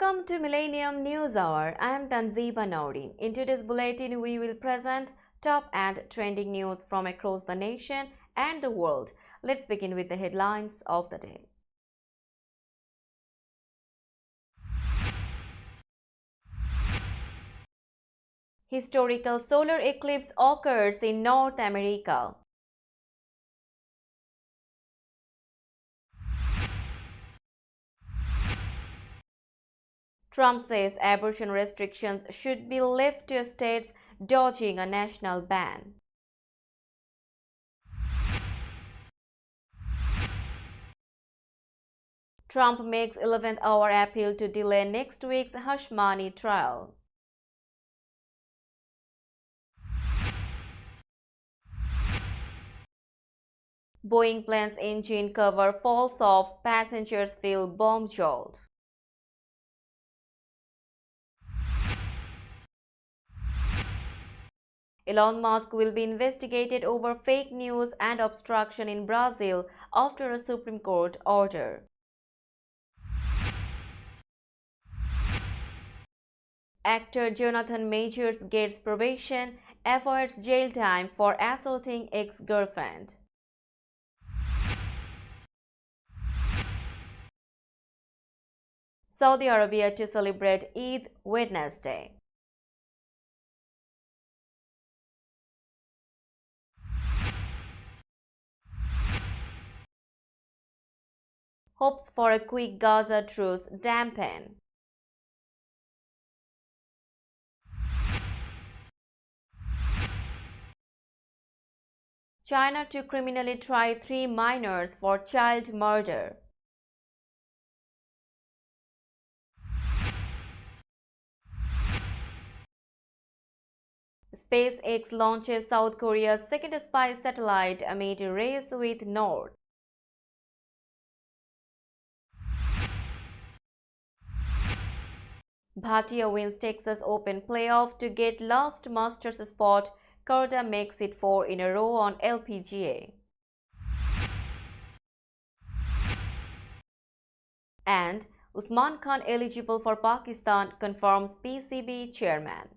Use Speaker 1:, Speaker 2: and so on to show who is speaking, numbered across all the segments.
Speaker 1: Welcome to Millennium News Hour. I am Tanzeeba Noureen. In today's bulletin, we will present top and trending news from across the nation and the world. Let's begin with the headlines of the day. Historical solar eclipse occurs in North America. Trump says abortion restrictions should be left to states, dodging a national ban. Trump makes 11th hour appeal to delay next week's hush money trial. Boeing plane's engine cover falls off, passengers feel bomb jolt. Elon Musk will be investigated over fake news and obstruction in Brazil after a Supreme Court order. Actor Jonathan Majors gets probation, avoids jail time for assaulting ex-girlfriend. Saudi Arabia to celebrate Eid Wednesday. Hopes for a quick Gaza truce dampen. China to criminally try 3 minors for child murder. SpaceX launches South Korea's second spy satellite amid race with North. Bhatia wins Texas Open playoff to get last Masters spot. Korda makes it 4 in a row on LPGA. And Usman Khan eligible for Pakistan, confirms PCB chairman.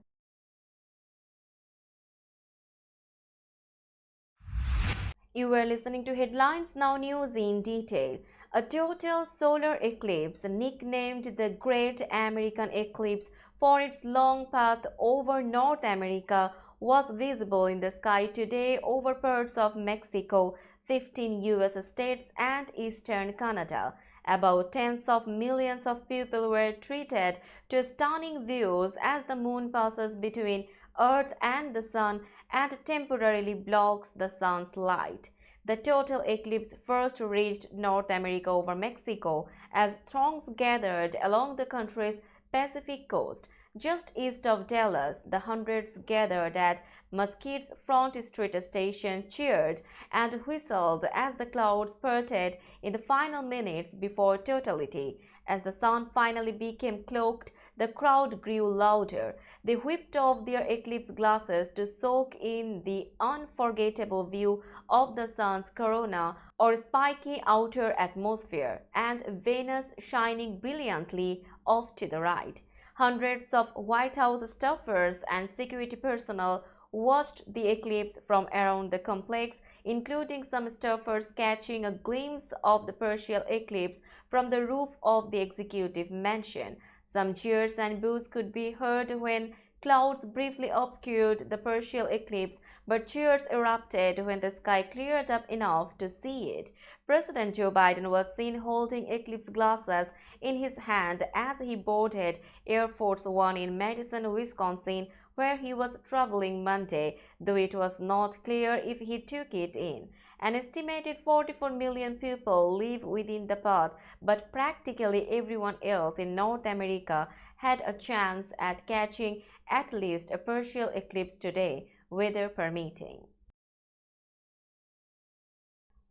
Speaker 1: You were listening to Headlines, now news in detail. A total solar eclipse, nicknamed the Great American Eclipse for its long path over North America, was visible in the sky today over parts of Mexico, 15 US states and eastern Canada. About tens of millions of people were treated to stunning views as the moon passes between Earth and the Sun and temporarily blocks the sun's light. The total eclipse first reached North America over Mexico as throngs gathered along the country's Pacific coast. Just east of Dallas, the hundreds gathered at Mesquite's Front Street station cheered and whistled as the clouds parted in the final minutes before totality. As the sun finally became cloaked, the crowd grew louder. They whipped off their eclipse glasses to soak in the unforgettable view of the sun's corona or spiky outer atmosphere and Venus shining brilliantly off to the right. Hundreds of White House staffers and security personnel watched the eclipse from around the complex, including some staffers catching a glimpse of the partial eclipse from the roof of the executive mansion. Some cheers and boos could be heard when clouds briefly obscured the partial eclipse, but cheers erupted when the sky cleared up enough to see it. President Joe Biden was seen holding eclipse glasses in his hand as he boarded Air Force One in Madison, Wisconsin, where he was traveling Monday, though it was not clear if he took it in. An estimated 44 million people live within the path, but practically everyone else in North America had a chance at catching at least a partial eclipse today, weather permitting.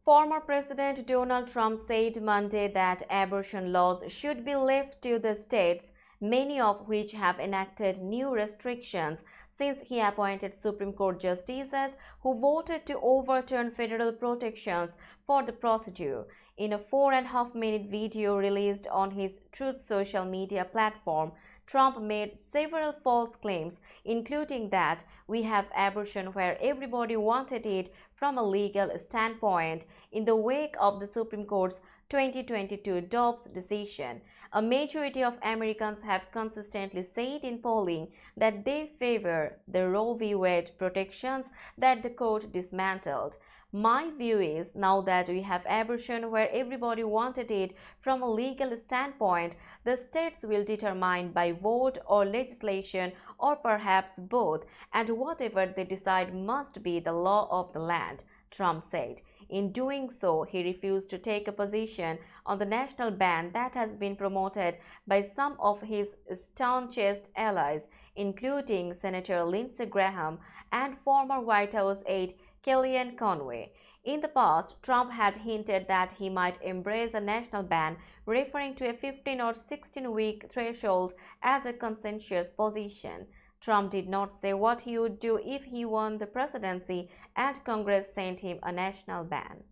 Speaker 1: Former President Donald Trump said Monday that abortion laws should be left to the states, many of which have enacted new restrictions since he appointed Supreme Court justices who voted to overturn federal protections for the procedure. In a 4.5-minute video released on his Truth social media platform, Trump made several false claims, including that we have abortion where everybody wanted it from a legal standpoint in the wake of the Supreme Court's 2022 Dobbs decision. A majority of Americans have consistently said in polling that they favor the Roe v. Wade protections that the court dismantled. My view is, now that we have abortion where everybody wanted it from a legal standpoint, the states will determine by vote or legislation or perhaps both, and whatever they decide must be the law of the land, Trump said. In doing so, he refused to take a position on the national ban that has been promoted by some of his staunchest allies, including Senator Lindsey Graham and former White House aide Kellyanne Conway. In the past, Trump had hinted that he might embrace a national ban, referring to a 15 or 16-week threshold as a consensus position. Trump did not say what he would do if he won the presidency and Congress sent him a national ban.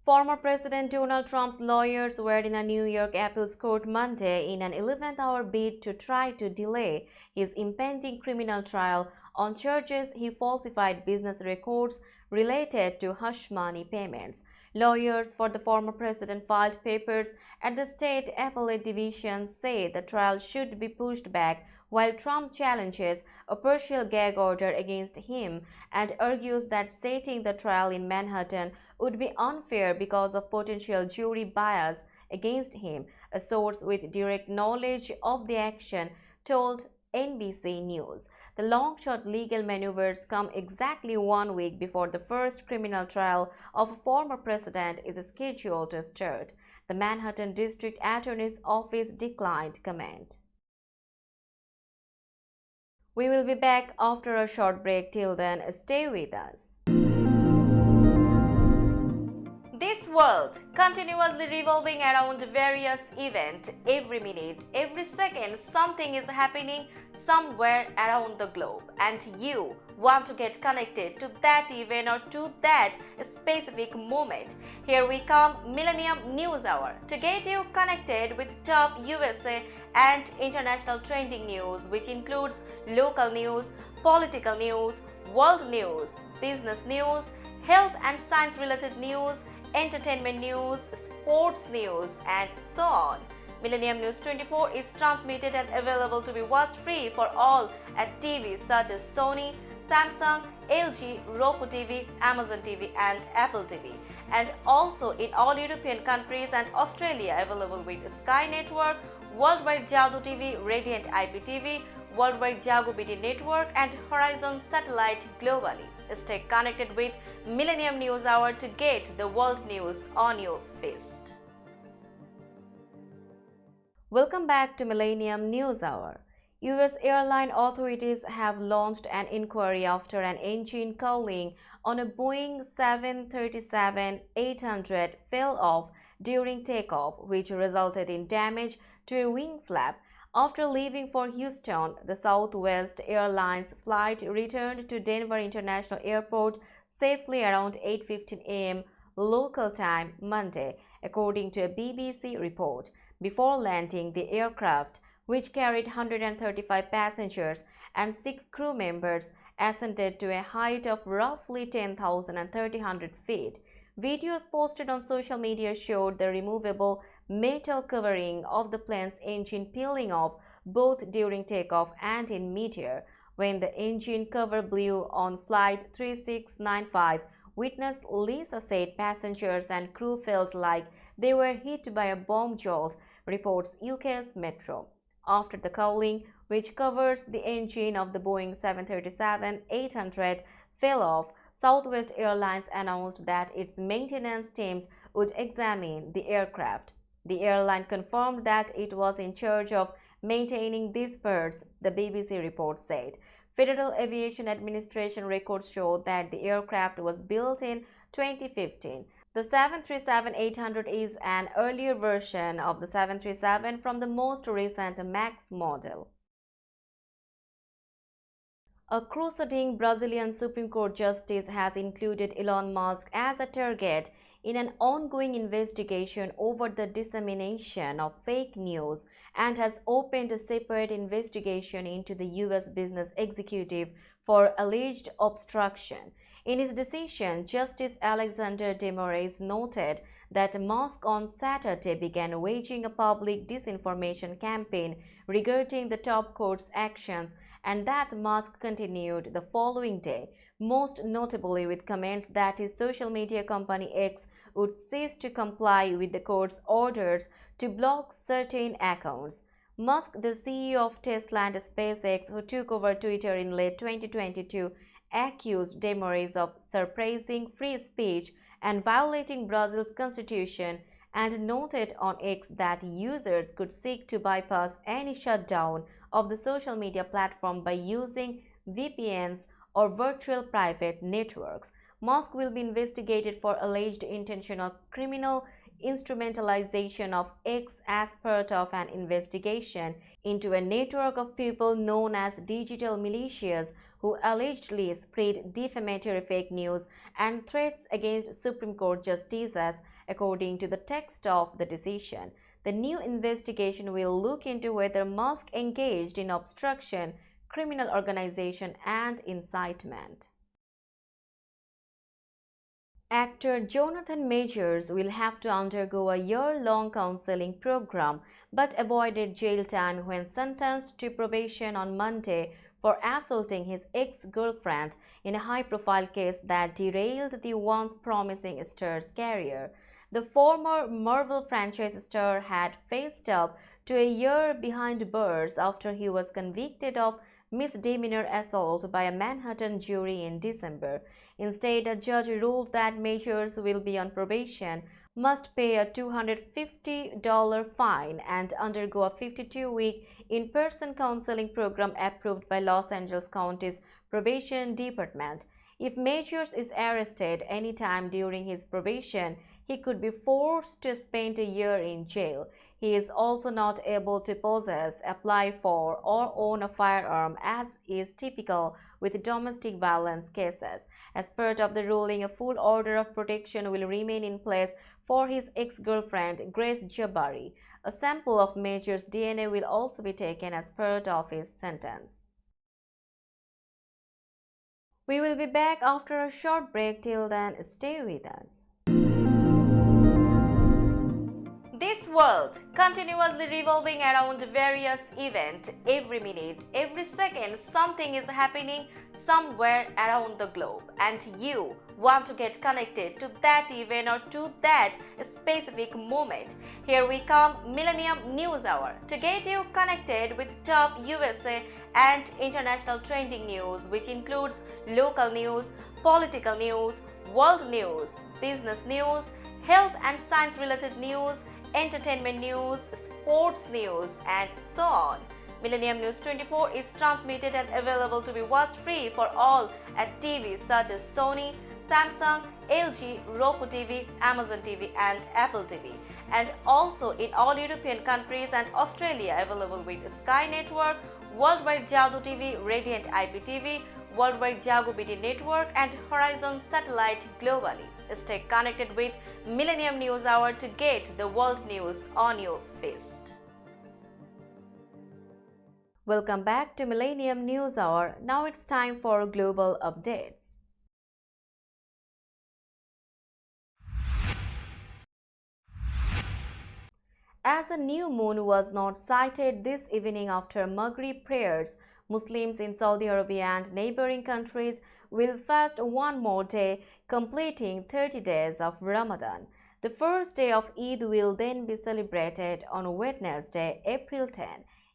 Speaker 1: Former President Donald Trump's lawyers were in a New York appeals court Monday in an 11th-hour bid to try to delay his impending criminal trial on charges he falsified business records related to hush money payments. Lawyers for the former president filed papers at the state appellate division say the trial should be pushed back, while Trump challenges a partial gag order against him and argues that setting the trial in Manhattan would be unfair because of potential jury bias against him. A source with direct knowledge of the action told NBC News. The long-shot legal maneuvers come exactly 1 week before the first criminal trial of a former president is scheduled to start. The Manhattan District Attorney's Office declined comment. We will be back after a short break. Till then, stay with us. This world continuously revolving around various events. Every minute, every second, something is happening somewhere around the globe, and you want to get connected to that event or to that specific moment. Here we come, Millennium News Hour, to get you connected with top USA and international trending news, which includes local news, political news, world news, business news, health and science related news, entertainment news, sports news, and so on. Millennium News 24 is transmitted and available to be watched free for all at TVs such as Sony, Samsung, LG, Roku TV, Amazon TV, and Apple TV, and also in all European countries and Australia, available with Sky Network, Worldwide Jago TV, Radiant IPTV, Worldwide Jago BD Network, and Horizon Satellite globally. Stay connected with Millennium News Hour to get the world news on your fist. Welcome back to Millennium News Hour. US airline authorities have launched an inquiry after an engine cowling on a Boeing 737-800 fell off during takeoff, which resulted in damage to a wing flap. After leaving for Houston, the Southwest Airlines flight returned to Denver International Airport safely around 8:15 a.m. local time Monday, according to a BBC report. Before landing, the aircraft, which carried 135 passengers and 6 crew members, ascended to a height of roughly 10,300 feet. Videos posted on social media showed the removable metal covering of the plane's engine peeling off both during takeoff and in midair. When the engine cover blew on Flight 3695, witness Lisa said passengers and crew felt like they were hit by a bomb jolt, reports UK's Metro. After the cowling, which covers the engine of the Boeing 737-800, fell off, Southwest Airlines announced that its maintenance teams would examine the aircraft. The airline confirmed that it was in charge of maintaining these parts, the BBC report said. Federal Aviation Administration records show that the aircraft was built in 2015. The 737-800 is an earlier version of the 737 from the most recent MAX model. A crusading Brazilian Supreme Court justice has included Elon Musk as a target in an ongoing investigation over the dissemination of fake news and has opened a separate investigation into the U.S. business executive for alleged obstruction. In his decision, Justice Alexander de Moraes noted that Musk on Saturday began waging a public disinformation campaign regarding the top court's actions and that Musk continued the following day, most notably with comments that his social media company X would cease to comply with the court's orders to block certain accounts. Musk, the CEO of Tesla and SpaceX, who took over Twitter in late 2022, accused de Moraes of suppressing free speech and violating Brazil's constitution and noted on X that users could seek to bypass any shutdown of the social media platform by using VPNs or virtual private networks. Musk will be investigated for alleged intentional criminal instrumentalization of X as part of an investigation into a network of people known as digital militias who allegedly spread defamatory fake news and threats against Supreme Court justices, according to the text of the decision. The new investigation will look into whether Musk engaged in obstruction, criminal organization, and incitement. Actor Jonathan Majors will have to undergo a year-long counseling program but avoided jail time when sentenced to probation on Monday for assaulting his ex-girlfriend in a high-profile case that derailed the once promising star's career. The former Marvel franchise star had faced up to a year behind bars after he was convicted of misdemeanor assault by a Manhattan jury in December. Instead, a judge ruled that Majors will be on probation, must pay a $250 fine, and undergo a 52-week in-person counseling program approved by Los Angeles County's probation department. If Majors is arrested anytime during his probation, he could be forced to spend a year in jail. He is also not able to possess, apply for, or own a firearm, as is typical with domestic violence cases. As part of the ruling, a full order of protection will remain in place for his ex-girlfriend, Grace Jabari. A sample of Major's DNA will also be taken as part of his sentence. We will be back after a short break. Till then, stay with us. This world continuously revolving around various events. Every minute, every second, something is happening somewhere around the globe, and you want to get connected to that event or to that specific moment. Here we come, Millennium News Hour, to get you connected with top USA and international trending news, which includes local news, political news, world news, business news, health and science related news, entertainment news, sports news, and so on. Millennium News 24 is transmitted and available to be watched free for all at TVs such as Sony, Samsung, LG, Roku TV, Amazon TV, and Apple TV, and also in all European countries and Australia, available with Sky Network, Worldwide Jago TV, Radiant IPTV, Worldwide Jago BD Network, and Horizon Satellite globally. Stay connected with Millennium News Hour to get the world news on your fist. Welcome back to Millennium News Hour. Now it's time for global updates. As a new moon was not sighted this evening after Maghrib prayers, Muslims in Saudi Arabia and neighboring countries will fast one more day, completing 30 days of Ramadan. The first day of Eid will then be celebrated on Wednesday, April 10.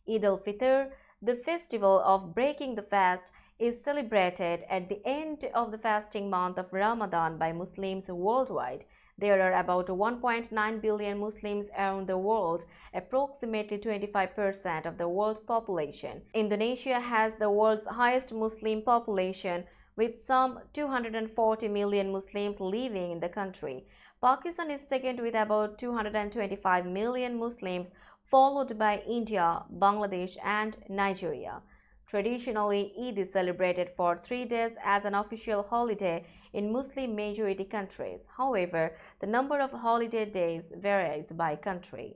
Speaker 1: Eid al-Fitr, the festival of breaking the fast, is celebrated at the end of the fasting month of Ramadan by Muslims worldwide. There are about 1.9 billion Muslims around the world, approximately 25% of the world population. Indonesia has the world's highest Muslim population, with some 240 million Muslims living in the country. Pakistan is second with about 225 million Muslims, followed by India, Bangladesh, and Nigeria. Traditionally, Eid is celebrated for 3 days as an official holiday in Muslim-majority countries. However, the number of holiday days varies by country.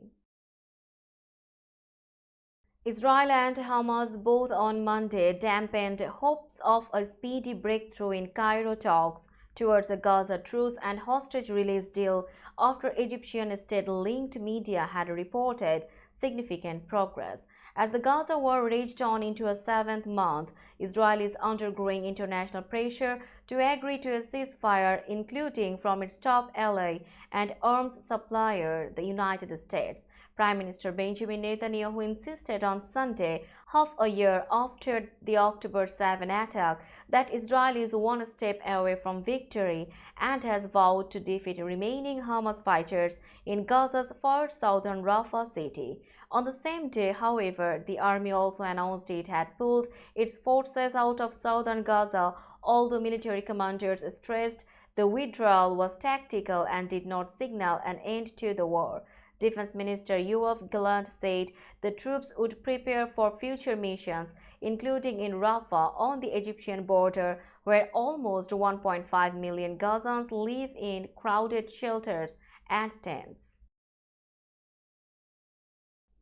Speaker 1: Israel and Hamas both on Monday dampened hopes of a speedy breakthrough in Cairo talks towards a Gaza truce and hostage release deal after Egyptian state-linked media had reported significant progress. As the Gaza war raged on into a seventh month, Israel is undergoing international pressure to agree to a ceasefire, including from its top ally and arms supplier, the United States. Prime Minister Benjamin Netanyahu insisted on Sunday, half a year after the October 7 attack, that Israel is one step away from victory and has vowed to defeat remaining Hamas fighters in Gaza's far southern Rafah city. On the same day, however, the army also announced it had pulled its forces out of southern Gaza, although military commanders stressed the withdrawal was tactical and did not signal an end to the war. Defense Minister Yoav Gallant said the troops would prepare for future missions, including in Rafah on the Egyptian border, where almost 1.5 million Gazans live in crowded shelters and tents.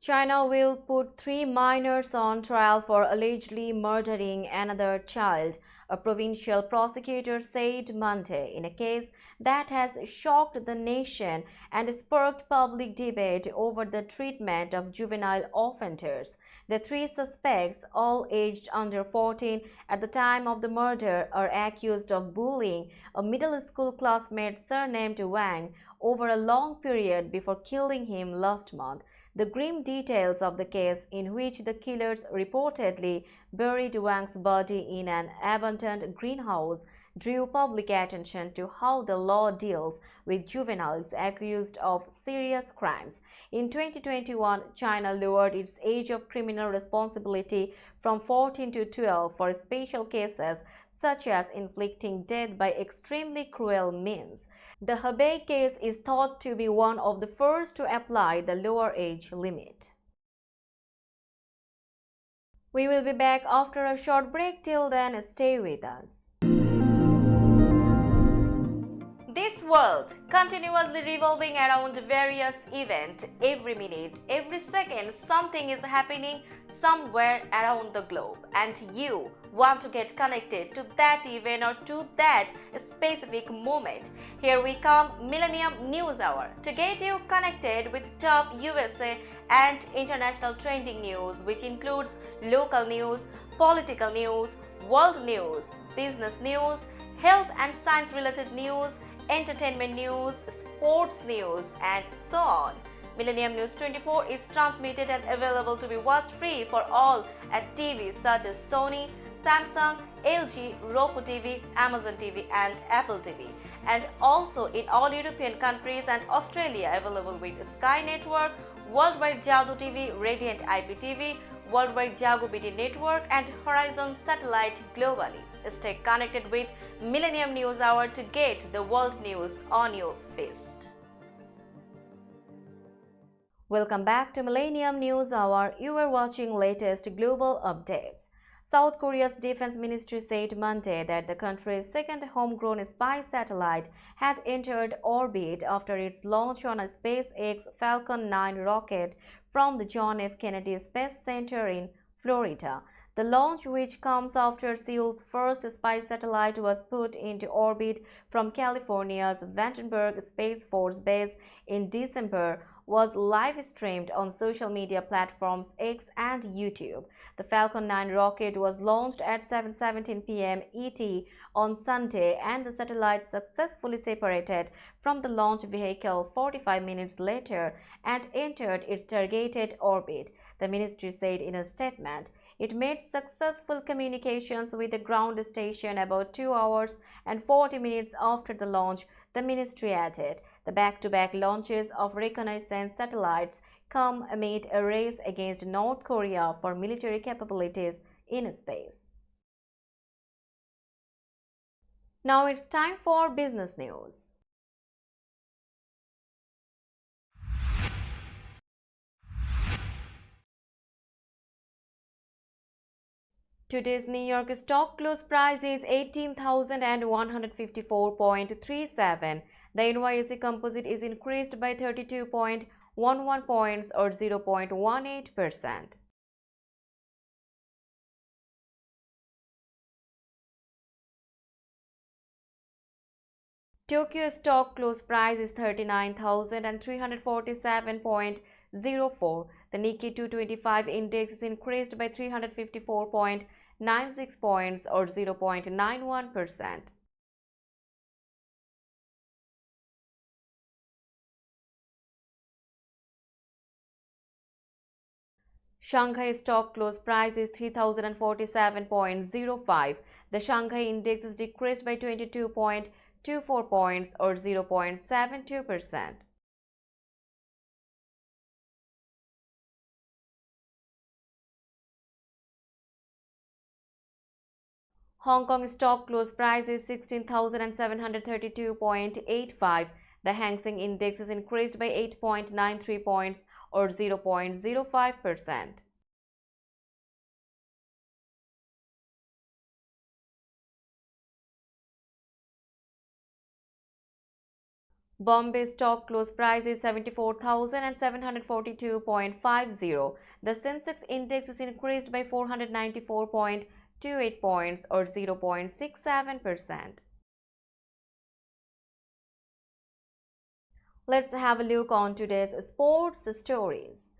Speaker 1: China will put 3 minors on trial for allegedly murdering another child, a provincial prosecutor said Monday, in a case that has shocked the nation and sparked public debate over the treatment of juvenile offenders. The 3 suspects, all aged under 14 at the time of the murder, are accused of bullying a middle school classmate surnamed Wang over a long period before killing him last month. The grim details of the case, in which the killers reportedly buried Wang's body in an abandoned greenhouse, drew public attention to how the law deals with juveniles accused of serious crimes. In 2021, China lowered its age of criminal responsibility from 14 to 12 for special cases such as inflicting death by extremely cruel means. The Hebei case is thought to be one of the first to apply the lower age limit. We will be back after a short break. Till then, stay with us. This world continuously revolving around various events. Every minute, every second, something is happening somewhere around the globe, and you want to get connected to that event or to that specific moment. Here we come, Millennium News Hour, to get you connected with top USA and international trending news, which includes local news, political news, world news, business news, health and science related news, entertainment news, sports news, and so on. Millennium News 24 is transmitted and available to be watched free for all at TVs such as Sony, Samsung, LG, Roku TV, Amazon TV, and Apple TV, and also in all European countries and Australia, available with Sky Network, Worldwide Jago TV, Radiant IPTV, Worldwide Jago BT Network, and Horizon Satellite globally. Stay connected with Millennium News Hour to get the world news on your fist. Welcome back to Millennium News Hour. You are watching latest global updates. South Korea's defense ministry said Monday that the country's second homegrown spy satellite had entered orbit after its launch on a SpaceX Falcon 9 rocket from the John F. Kennedy Space Center in Florida. The launch, which comes after Seoul's first spy satellite was put into orbit from California's Vandenberg Space Force Base in December, was live-streamed on social media platforms X and YouTube. The Falcon 9 rocket was launched at 7:17 p.m. ET on Sunday, and the satellite successfully separated from the launch vehicle 45 minutes later and entered its targeted orbit, the ministry said in a statement. It made successful communications with the ground station about 2 hours and 40 minutes after the launch, the ministry added. The back-to-back launches of reconnaissance satellites come amid a race against North Korea for military capabilities in space. Now it's time for business news. Today's New York stock close price is 18,154.37. The NYSE Composite is increased by 32.11 points or 0.18%. Tokyo stock close price is 39,347.04. The Nikkei 225 index is increased by 354.96 points or 0.91%. Shanghai stock close price is 3,047.05. The Shanghai index is decreased by 22.24 points or 0.72%. Hong Kong stock close price is 16,732.85. The Hang Seng index is increased by 8.93 points or 0.05%. Bombay stock close price is 74,742.50. The Sensex index is increased by 494.28 points or 0.67%. Let's have a look on today's sports stories.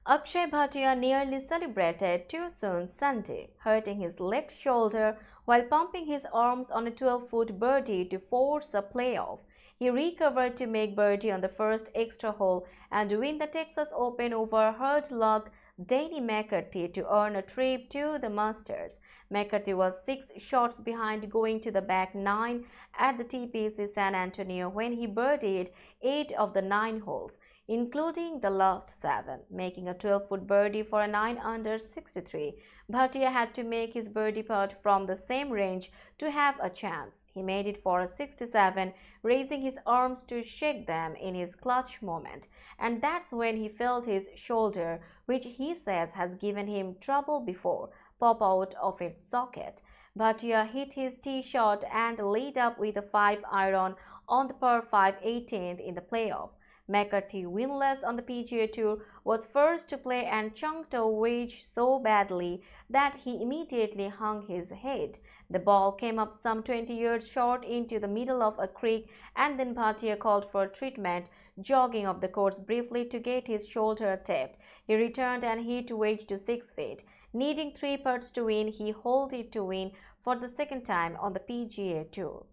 Speaker 1: Akshay Bhatia nearly celebrated too soon Sunday, hurting his left shoulder while pumping his arms on a 12-foot birdie to force a playoff. He recovered to make birdie on the first extra hole and win the Texas Open over hard luck Danny McCarthy to earn a trip to the Masters. McCarthy was 6 shots behind going to the back 9 at the TPC San Antonio when he birdied 8 of the 9 holes, including the last 7, making a 12-foot birdie for a 9 under 63. Bhatia had to make his birdie putt from the same range to have a chance. He made it for a 67, raising his arms to shake them in his clutch moment. And that's when he felt his shoulder, which he says has given him trouble before, pop out of its socket. Bhatia hit his tee shot and laid up with a 5-iron on the par 5 18th in the playoff. McCarthy, winless on the PGA Tour, was first to play and chunked a wedge so badly that he immediately hung his head. The ball came up some 20 yards short into the middle of a creek, and then Bhatia called for treatment, jogging off the course briefly to get his shoulder tapped. He returned and hit wedge to 6 feet. Needing 3 putts to win, he holed it to win for the second time on the PGA Tour.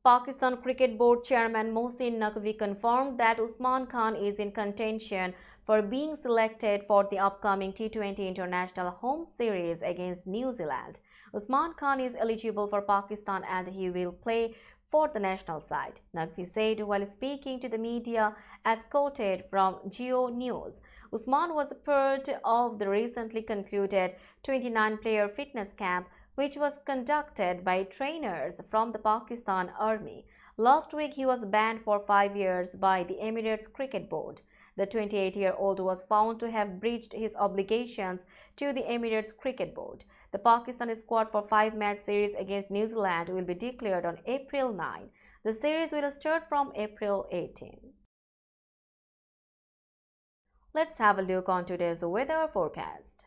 Speaker 1: Pakistan Cricket Board Chairman Mohsin Naqvi confirmed that Usman Khan is in contention for being selected for the upcoming T20 International Home Series against New Zealand. Usman Khan is eligible for Pakistan and he will play for the national side, Naqvi said while speaking to the media as quoted from Geo News. Usman was a part of the recently concluded 29-player fitness camp which was conducted by trainers from the Pakistan Army. Last week, he was banned for 5 years by the Emirates Cricket Board. The 28-year-old was found to have breached his obligations to the Emirates Cricket Board. The Pakistan squad for 5-match series against New Zealand will be declared on April 9. The series will start from April 18. Let's have a look on today's weather forecast.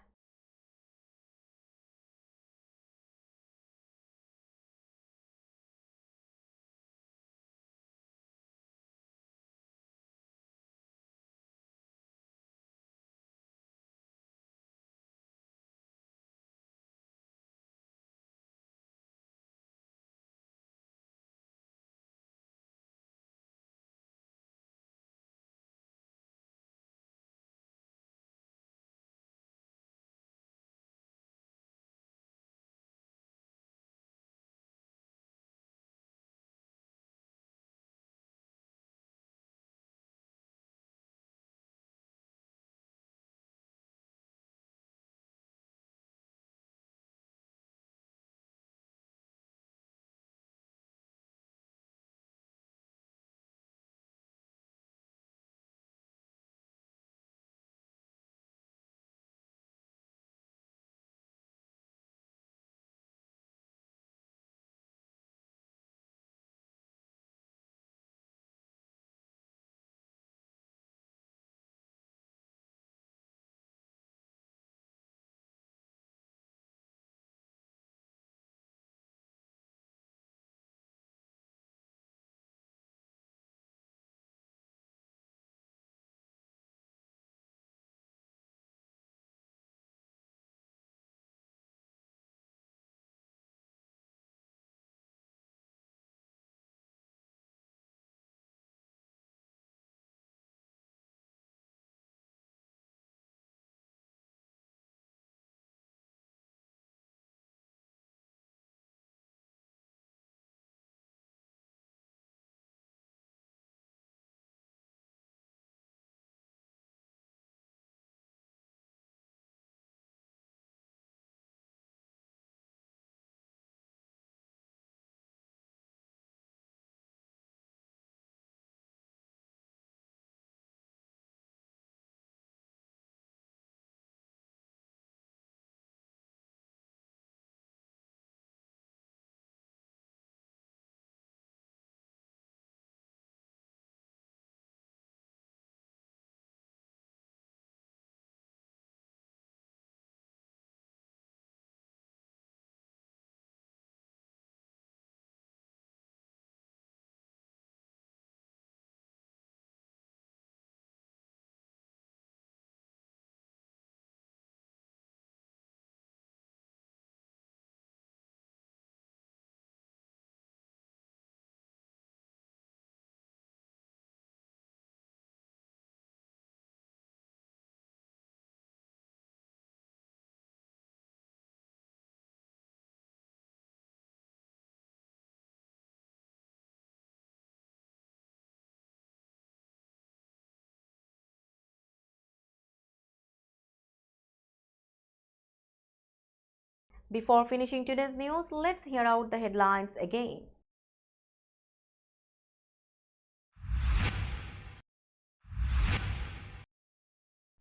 Speaker 1: Before finishing today's news, let's hear out the headlines again.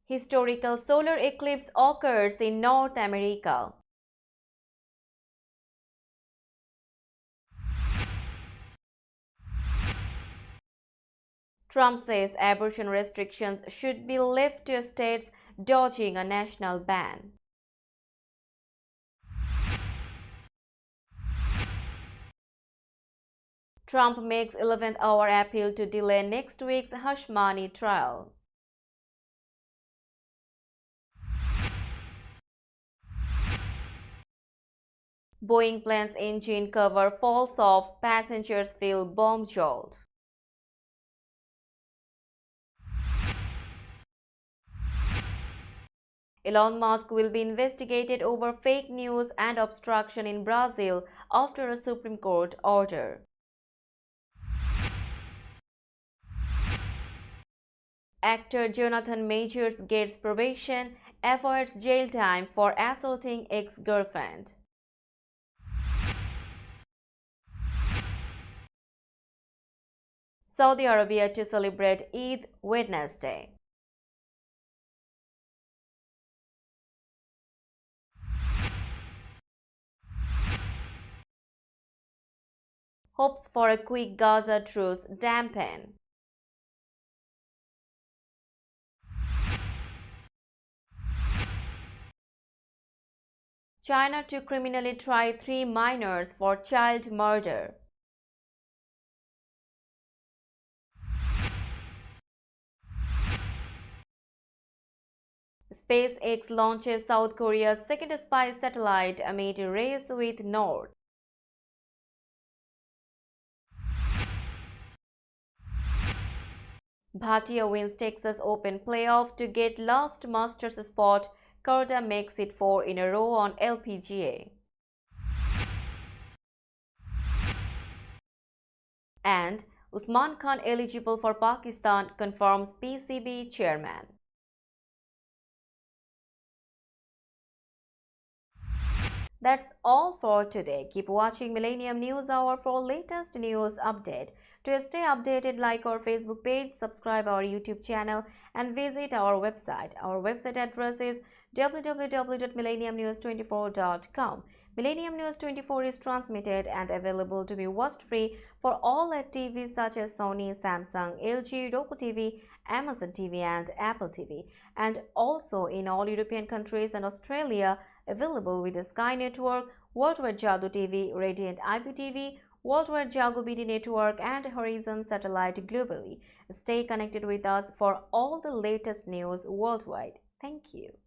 Speaker 1: Historical solar eclipse occurs in North America. Trump says abortion restrictions should be left to states, dodging a national ban. Trump makes 11th hour appeal to delay next week's hush money trial. Boeing plane's engine cover falls off, passengers feel bomb jolt. Elon Musk will be investigated over fake news and obstruction in Brazil after a Supreme Court order. Actor Jonathan Majors gets probation, avoids jail time for assaulting ex-girlfriend. Saudi Arabia to celebrate Eid Wednesday. Hopes for a quick Gaza truce dampen. China to criminally try 3 minors for child murder. SpaceX launches South Korea's second spy satellite amid race with North. Bhatia wins Texas Open playoff to get last Masters spot. Korda makes it 4 in a row on LPGA. And Usman Khan eligible for Pakistan, confirms PCB chairman. That's all for today. Keep watching Millennium News Hour for latest news update. To stay updated, like our Facebook page, subscribe our YouTube channel and visit our website. Our website address is www.millenniumnews24.com. Millennium News 24 is transmitted and available to be watched free for all at TVs such as Sony, Samsung, LG, Roku TV, Amazon TV and Apple TV, and also in all European countries and Australia, available with the Sky Network, Worldwide Jadoo TV, Radiant IPTV, Worldwide Jago BD Network and Horizon Satellite globally. Stay connected with us for all the latest news worldwide. Thank you.